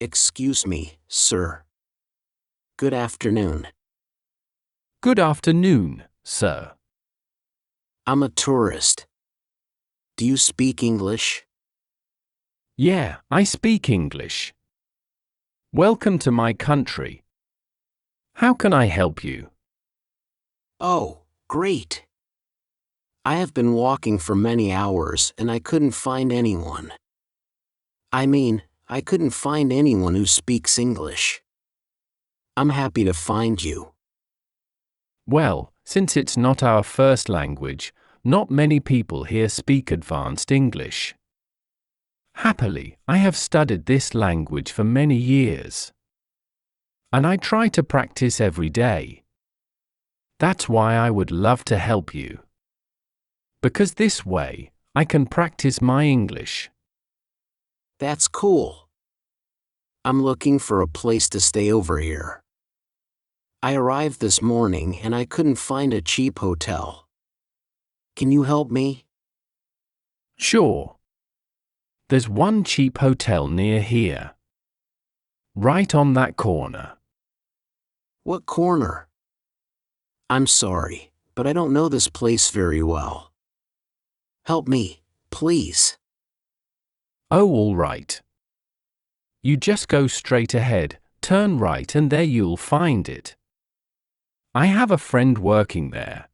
Excuse me, sir. Good afternoon. Good afternoon, sir. I'm a tourist. Do you speak English? Yeah, I speak English. Welcome to my country. How can I help you? Oh, great. I have been walking for many hours and I couldn't find anyone. I couldn't find anyone who speaks English. I'm happy to find you. Well, since it's not our first language, not many people here speak advanced English. Happily, I have studied this language for many years. And I try to practice every day. That's why I would love to help you. Because this way, I can practice my English. That's cool. I'm looking for a place to stay over here. I arrived this morning and I couldn't find a cheap hotel. Can you help me? Sure. There's one cheap hotel near here. Right on that corner. What corner? I'm sorry, but I don't know this place very well. Help me, please. Oh, all right. You just go straight ahead, turn right, and there you'll find it. I have a friend working there.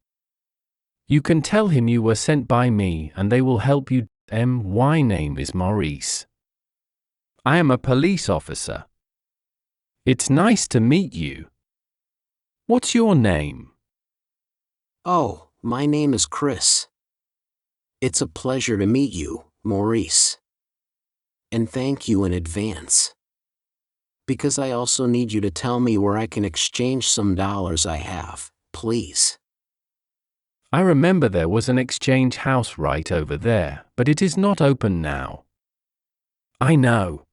You can tell him you were sent by me and they will help you. My name is Maurice. I am a police officer. It's nice to meet you. What's your name? Oh, my name is Chris. It's a pleasure to meet you, Maurice. And thank you in advance. Because I also need you to tell me where I can exchange some dollars I have, please. I remember there was an exchange house right over there, but it is not open now. I know.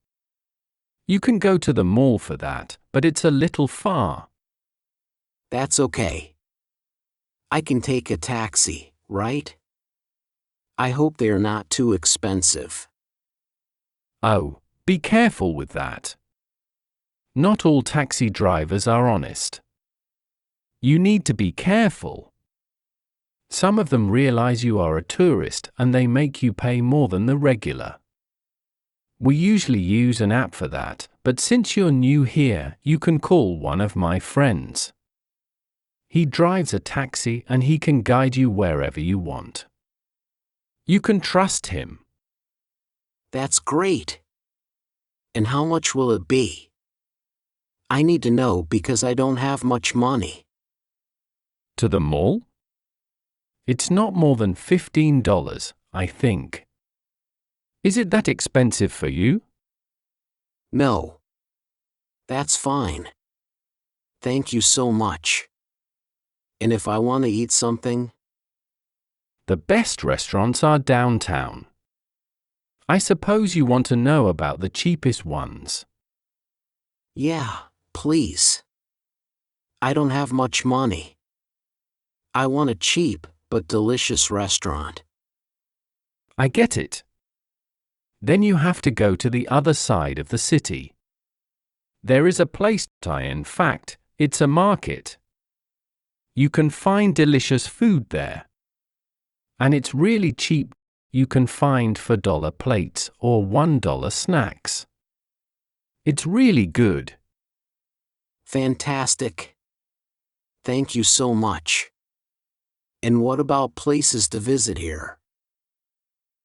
You can go to the mall for that, but it's a little far. That's okay. I can take a taxi, right? I hope they are not too expensive. Oh, be careful with that. Not all taxi drivers are honest. You need to be careful. Some of them realize you are a tourist and they make you pay more than the regular. We usually use an app for that, but since you're new here, you can call one of my friends. He drives a taxi and he can guide you wherever you want. You can trust him. That's great. And how much will it be? I need to know because I don't have much money. To the mall? It's not more than $15, I think. Is it that expensive for you? No. That's fine. Thank you so much. And if I want to eat something? The best restaurants are downtown. I suppose you want to know about the cheapest ones. Yeah, please. I don't have much money. I want a cheap but delicious restaurant. I get it. Then you have to go to the other side of the city. There is a place, in fact, it's a market. You can find delicious food there. And it's really cheap. You can find for dollar plates or $1 snacks. It's really good. Fantastic. Thank you so much. And what about places to visit here?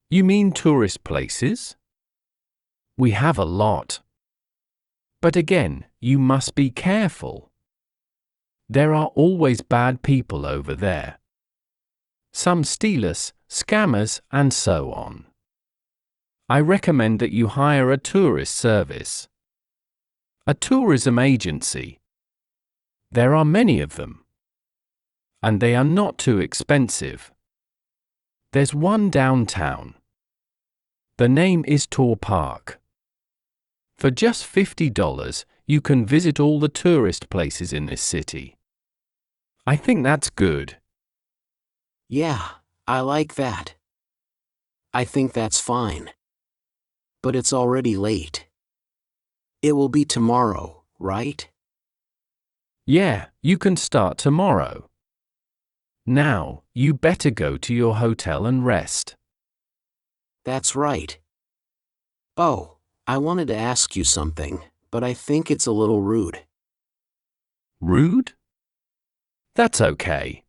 You mean tourist places? We have a lot. But again, you must be careful. There are always bad people over there. Some stealers, scammers, and so on. I recommend that you hire a tourist service. A tourism agency. There are many of them. And they are not too expensive. There's one downtown. The name is Tour Park. For just $50, you can visit all the tourist places in this city. I think that's good. Yeah, I like that. I think that's fine. But it's already late. It will be tomorrow, right? Yeah, you can start tomorrow. Now, you better go to your hotel and rest. That's right. Oh, I wanted to ask you something, but I think it's a little rude. Rude? That's okay.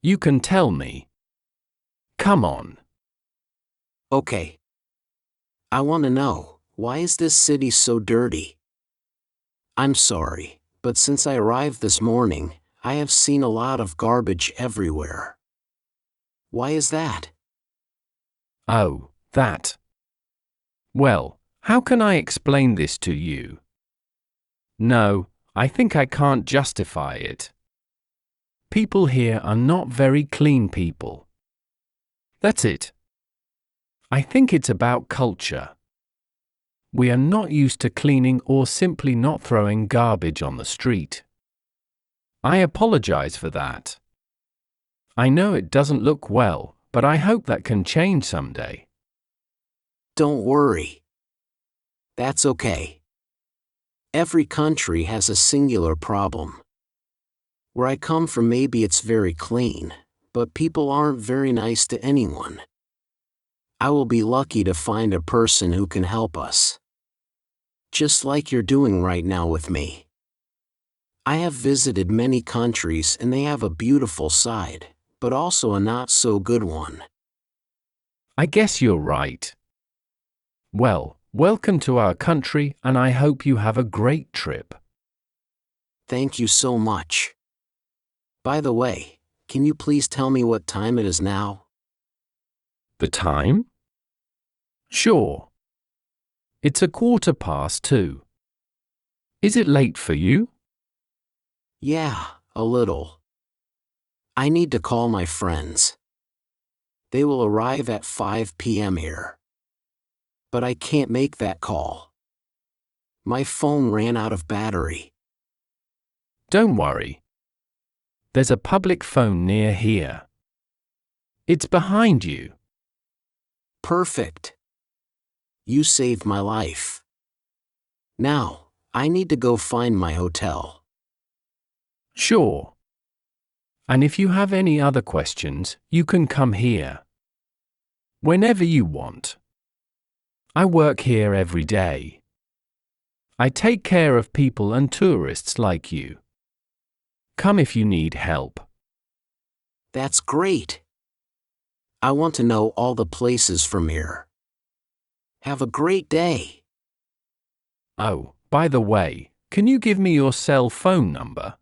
You can tell me. Come on. Okay. I want to know, why is this city so dirty? I'm sorry, but since I arrived this morning, I have seen a lot of garbage everywhere. Why is that? Oh, that. Well, how can I explain this to you? No, I think I can't justify it. People here are not very clean people. That's it. I think it's about culture. We are not used to cleaning or simply not throwing garbage on the street. I apologize for that. I know it doesn't look well, but I hope that can change someday. Don't worry. That's okay. Every country has a singular problem. Where I come from, maybe it's very clean, but people aren't very nice to anyone. I will be lucky to find a person who can help us. Just like you're doing right now with me. I have visited many countries and they have a beautiful side, but also a not so good one. I guess you're right. Well, welcome to our country, and I hope you have a great trip. Thank you so much. By the way, can you please tell me what time it is now? The time? Sure. It's 2:15. Is it late for you? Yeah, a little. I need to call my friends. They will arrive at 5 p.m. here. But I can't make that call. My phone ran out of battery. Don't worry. There's a public phone near here. It's behind you. Perfect. You saved my life. Now, I need to go find my hotel. Sure. And if you have any other questions, you can come here. Whenever you want. I work here every day. I take care of people and tourists like you. Come if you need help. That's great. I want to know all the places from here. Have a great day. Oh, by the way, can you give me your cell phone number?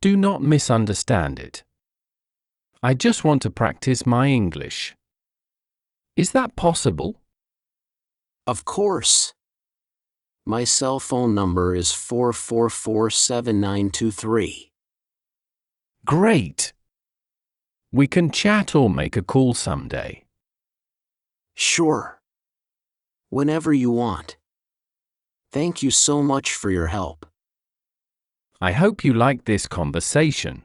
Do not misunderstand it. I just want to practice my English. Is that possible? Of course. My cell phone number is 444-7923. Great! We can chat or make a call someday. Sure. Whenever you want. Thank you so much for your help. I hope you liked this conversation.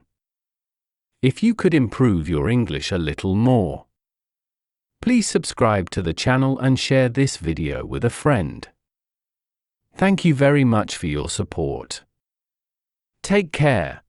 If you could improve your English a little more, please subscribe to the channel and share this video with a friend. Thank you very much for your support. Take care.